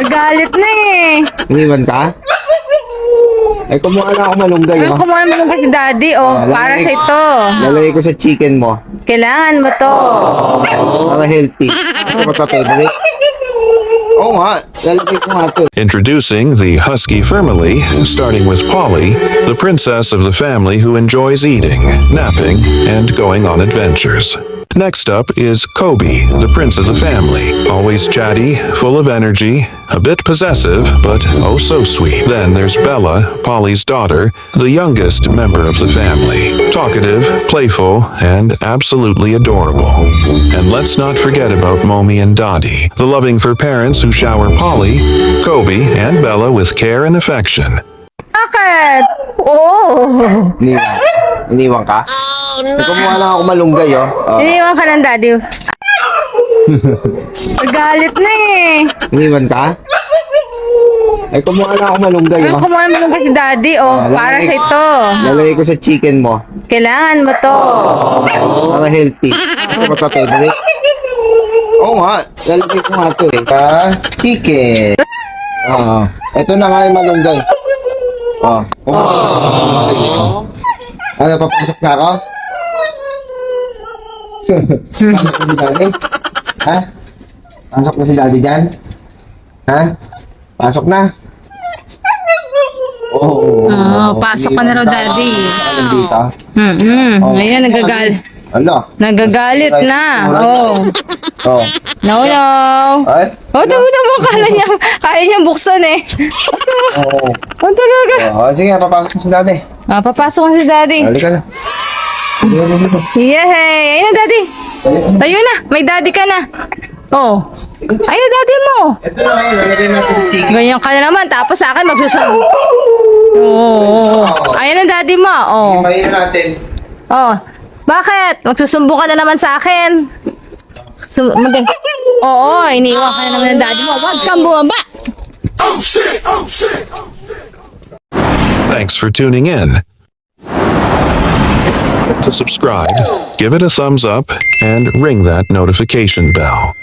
Galit na eh. Iniwan ka? Ay, kumuha na ako malunggay, Ay, oh. kumuha mo kasi daddy, oh. Para sa ito. Lalagay ko sa chicken mo. Kailangan mo to. Para healthy. Ito ko sa favorite. Oo nga, lalagay ko nga ito. Introducing the Husky family, starting with Polly, the princess of the family who enjoys eating, napping, and going on adventures. Next up is Kobe, the prince of the family, always chatty, full of energy, a bit possessive, but oh so sweet. Then there's Bella, Polly's daughter, the youngest member of the family, talkative, playful, and absolutely adorable. And let's not forget about Momi and Dottie, the loving fur parents who shower Polly, Kobe, and Bella with care and affection. Bakit? Oh. Iniwan ka? Oh, no. Ay, kumuha na ako malunggay, oh. Iniwan ka ng daddy. Galit na eh. Iniwan ka? Ay, kumuha na ako malunggay, Ay, oh. kumuha mo kasi daddy, oh. Para sa ito. Lalagay ko sa chicken mo. Kailangan mo to. Para healthy. Ito ko sa favorite. Oo nga, lalagay ko nga ito, eh. Chicken. Ito na nga yung malunggay. Ano, papasok na ako? Pasok na si daddy? Ha? Pasok na si daddy dyan? Ha? Pasok na? Oo. Pasok ka na raw daddy. Ano dito? Ngayon, nagagalit. Ano? Nagagalit na. Oh. Oh. No, no. Ay? Oh, tama mo. Kaya niya buksan eh. Oo. Oh, talaga. Sige, papasok na si daddy. Papasok ka si daddy. Halika na. Yay! Ayun na, daddy. Ayun na. May daddy ka na. Oh. Ayun, daddy mo. Ito na, lalagay natin yung chicken. Ganyan ka na naman. Tapos sa akin, magsusunod. Oh. Ayun na, daddy mo. Oh. Imayin natin. Oh. Bakit? Magsusumbo ka na naman sa akin. Oo, iniwan ka na naman ng daddy mo. Huwag kang bumaba. Thanks for tuning in. To subscribe, give it a thumbs up, and ring that notification bell.